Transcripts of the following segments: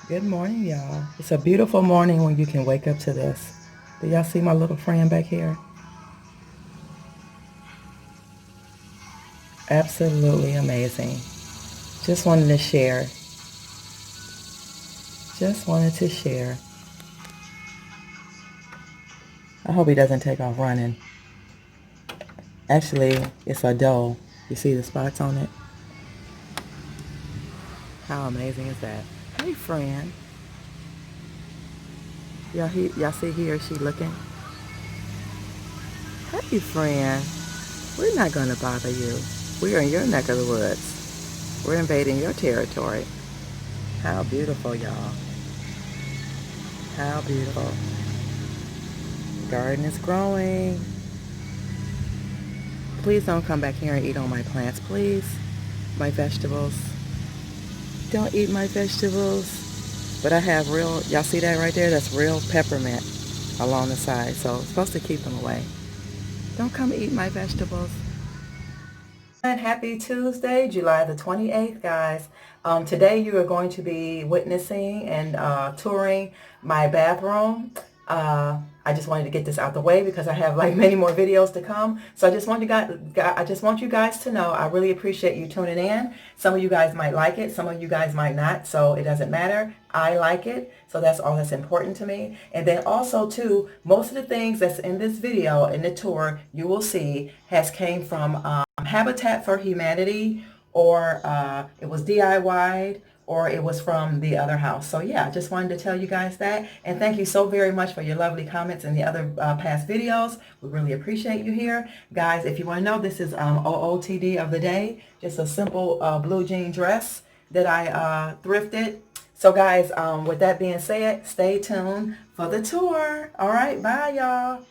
Good morning, y'all. It's a beautiful morning when you can wake up to this. Do y'all see my little friend back here? Absolutely amazing. Just wanted to share. Just wanted to share. I hope he doesn't take off running. Actually, it's a doe. You see the spots on it? How amazing is that? Hey, friend. Y'all see here she looking? Hey, friend. We're not going to bother you. We're in your neck of the woods. We're invading your territory. How beautiful, y'all. How beautiful. Garden is growing. Please don't come back here and eat all my plants, please. My vegetables. Don't eat my vegetables. But I have real, y'all see that right there? That's real peppermint along the side. So it's supposed to keep them away. Don't come eat my vegetables. And happy Tuesday, July the 28th, guys. Today you are going to be witnessing and touring my bathroom. I just wanted to get this out the way because I have like many more videos to come. So I just want you guys to know I really appreciate you tuning in. Some of you guys might like it, some of you guys might not. So it doesn't matter. I like it. So that's all that's important to me. And then also too, most of the things that's in this video, in the tour, you will see has came from Habitat for Humanity, or it was DIY'd, or it was from the other house. So yeah, I just wanted to tell you guys that. And thank you so very much for your lovely comments in the other past videos. We really appreciate you here. Guys, if you want to know, this is OOTD of the day. Just a simple blue jean dress that I thrifted. So guys, with that being said, stay tuned for the tour. All right, bye y'all.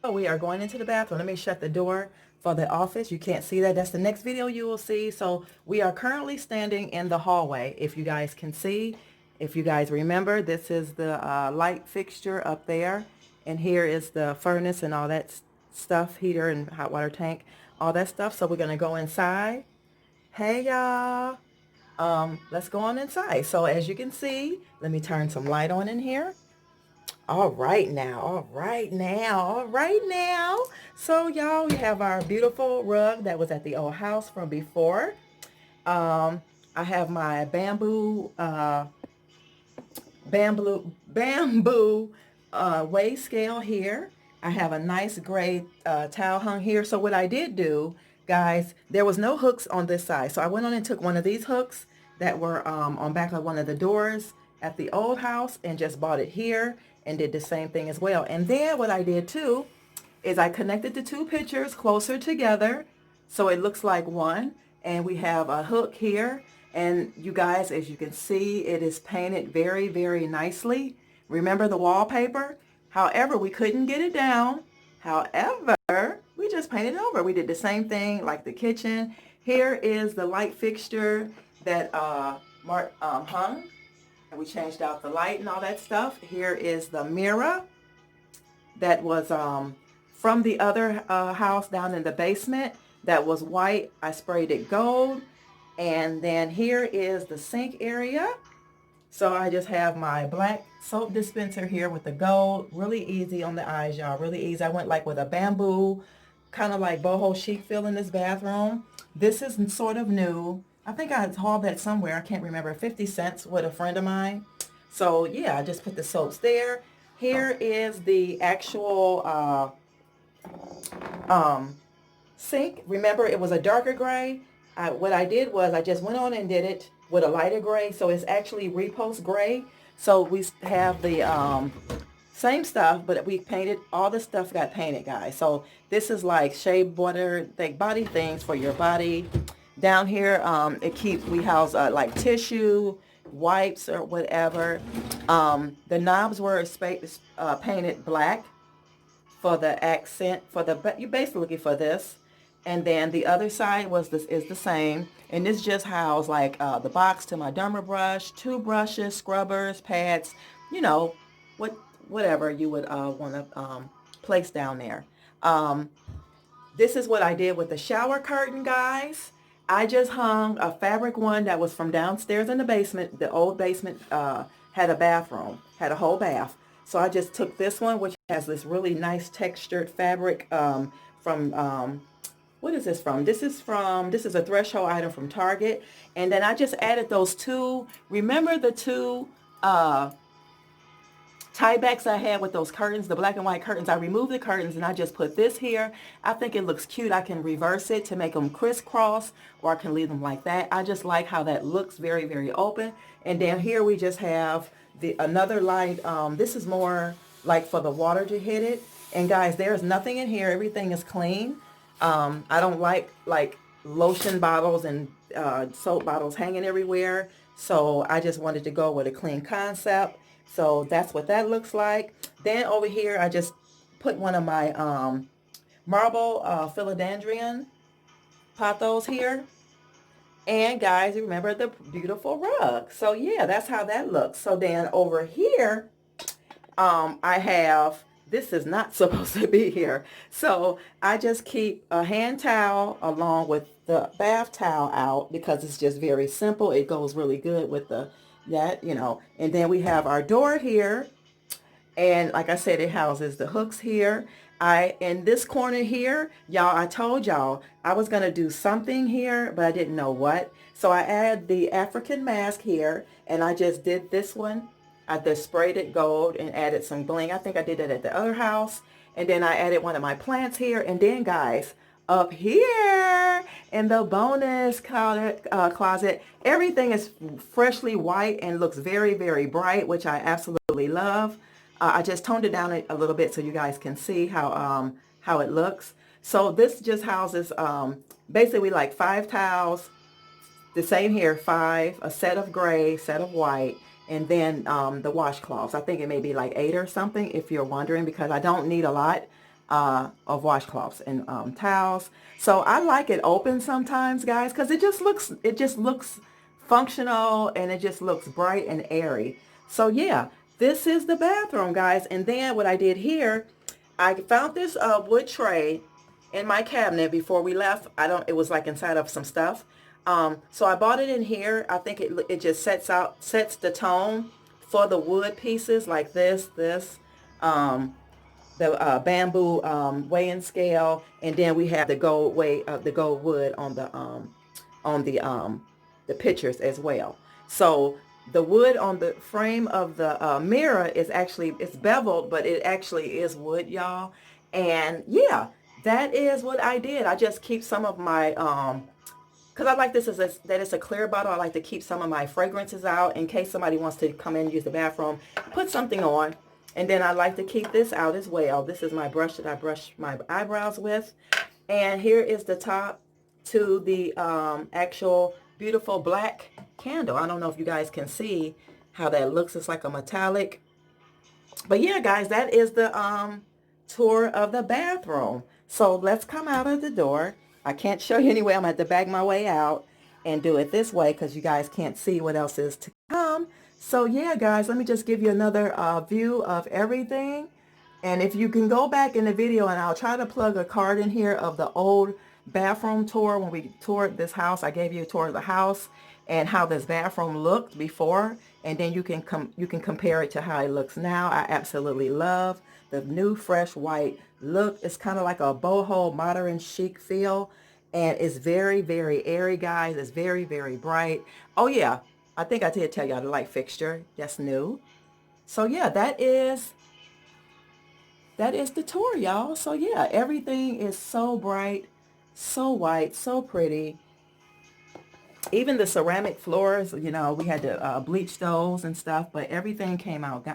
Oh, we are going into the bathroom. Let me shut the door for the office. You can't see that. That's the next video you will see. So we are currently standing in the hallway. If you guys can see, if you guys remember, this is the light fixture up there. And here is the furnace and all that stuff, heater and hot water tank, all that stuff. So we're going to go inside. Hey, y'all. Let's go on inside. So as you can see, let me turn some light on in here. All right now, all right now, all right now. So y'all, we have our beautiful rug that was at the old house from before. I have my bamboo weigh scale here. I have a nice gray towel hung here. So what I did do, guys, there was no hooks on this side. So I went on and took one of these hooks that were on back of one of the doors at the old house and just bought it here and did the same thing as well. And then what I did too is I connected the two pictures closer together so it looks like one. And we have a hook here. And you guys, as you can see, it is painted very, very nicely. Remember the wallpaper? However, we couldn't get it down. However, we just painted it over. We did the same thing like the kitchen. Here is the light fixture that Mark hung. And we changed out the light and all that stuff. Here is the mirror that was from the other house down in the basement that was white. I sprayed it gold. And then here is the sink area. So I just have my black soap dispenser here with the gold. Really easy on the eyes, y'all. Really easy. I went like with a bamboo, kind of like boho chic feel in this bathroom. This is sort of new. I think I hauled that somewhere. I can't remember. 50 cents with a friend of mine. So yeah, I just put the soaps there. Here is the actual sink. Remember, it was a darker gray. What I did was I just went on and did it with a lighter gray. So it's actually repost gray. So we have the same stuff, but we painted, all the stuff got painted, guys. So this is like shea butter, like body things for your body. Down here, we house like tissue, wipes or whatever. The knobs were painted black for the accent, you're basically looking for this. And then the other side is the same. And this just housed like the box to my derma brush, toothbrushes, scrubbers, pads, you know, whatever you would want to place down there. Um, this is what I did with the shower curtain, guys. I just hung a fabric one that was from downstairs in the basement, the old basement had a bathroom, had a whole bath. So I just took this one, which has this really nice textured fabric from what is this from? This is a threshold item from Target. And then I just added those two, remember the two tie backs I had with those curtains, the black and white curtains. I removed the curtains and I just put this here. I think it looks cute. I can reverse it to make them crisscross, or I can leave them like that. I just like how that looks, very, very open. And then here we just have another light. This is more like for the water to hit it. And guys, there's nothing in here. Everything is clean. I don't like lotion bottles and soap bottles hanging everywhere. So I just wanted to go with a clean concept. So that's what that looks like. Then over here, I just put one of my marble philodendron pothos here. And guys, remember the beautiful rug. So yeah, that's how that looks. So then over here, I have, this is not supposed to be here. So I just keep a hand towel along with the bath towel out because it's just very simple. It goes really good with that, you know. And then we have our door here. And like I said, it houses the hooks here. In this corner here, y'all, I told y'all I was going to do something here, but I didn't know what. So I added the African mask here, and I just did this one. I just sprayed it gold and added some bling. I think I did that at the other house. And then I added one of my plants here. And then, guys, up here in the bonus closet, everything is freshly white and looks very, very bright, which I absolutely love. I just toned it down a little bit so you guys can see how it looks. So this just houses basically like 5 towels, the same here, 5, a set of gray, set of white, and then the washcloths. I think it may be like 8 or something if you're wondering, because I don't need a lot of washcloths and towels. So I like it open sometimes, guys, because it just looks functional and it just looks bright and airy. So yeah, this is the bathroom, guys. And then what I did here, I found this wood tray in my cabinet before we left. It was like inside of some stuff. So I bought it in here. I think it just sets the tone for the wood pieces like this, the bamboo weighing scale, and then we have the gold wood on the pictures as well. So the wood on the frame of the mirror is actually, it's beveled, but it actually is wood, y'all. And yeah, that is what I did. I just keep some of my because I like this that it's a clear bottle. I like to keep some of my fragrances out in case somebody wants to come in and use the bathroom, put something on. And then I like to keep this out as well. This is my brush that I brush my eyebrows with. And here is the top to the actual beautiful black candle. I don't know if you guys can see how that looks. It's like a metallic. But yeah, guys, that is the tour of the bathroom. So let's come out of the door. I can't show you anyway. I'm going to have to bag my way out and do it this way because you guys can't see what else is to come. So yeah, guys, let me just give you another view of everything. And if you can go back in the video, and I'll try to plug a card in here of the old bathroom tour when we toured this house. I gave you a tour of the house and how this bathroom looked before, and then you can compare it to how it looks now. I absolutely love the new fresh white look. It's kind of like a boho modern chic feel, and it's very, very airy, guys. It's very, very bright. Oh yeah, I think I did tell y'all the light fixture. That's new. So yeah, that is the tour, y'all. So yeah, everything is so bright, so white, so pretty. Even the ceramic floors, you know, we had to bleach those and stuff, but everything came out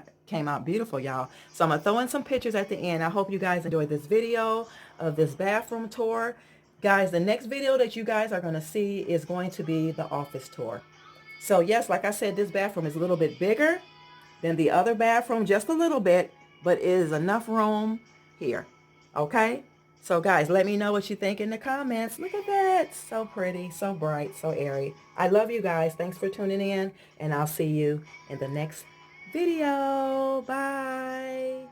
beautiful, y'all. So I'm gonna throw in some pictures at the end. I hope you guys enjoyed this video of this bathroom tour. Guys, the next video that you guys are gonna see is going to be the office tour. So yes, like I said, this bathroom is a little bit bigger than the other bathroom, just a little bit, but it is enough room here. Okay? So guys, let me know what you think in the comments. Look at that. So pretty, so bright, so airy. I love you guys. Thanks for tuning in, and I'll see you in the next video. Bye.